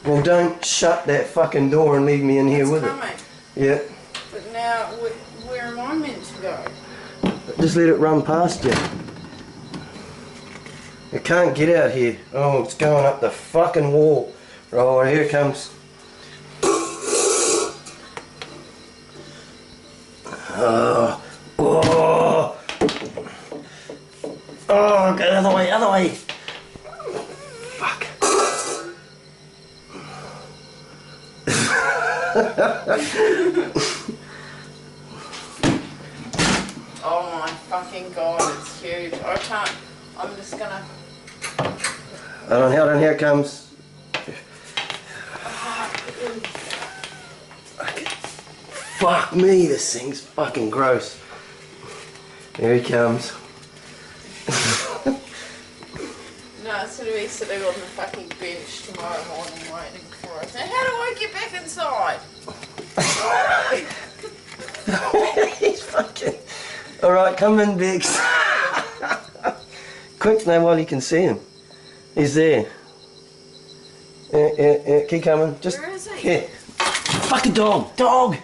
Well, don't shut that fucking door and leave me in here with coming. it. Yeah. But now, where am I meant to go? Just let it run past you. It can't get out here. Oh, it's going up the fucking wall. Oh, here it comes. Oh, oh, oh, go the other way, other way. Fuck. Oh my fucking god, it's huge. I can't, I'm just gonna... Hold on, here it comes. Fuck me, this thing's fucking gross. Here he comes. No, it's gonna be sitting on the fucking bench tomorrow morning waiting for us. Now how do I get back inside? He's fucking... Alright, come in, Biggs. Quick now while you can see him. He's there. Keep coming. Just... Where is he? Here. Fucking dog! Dog!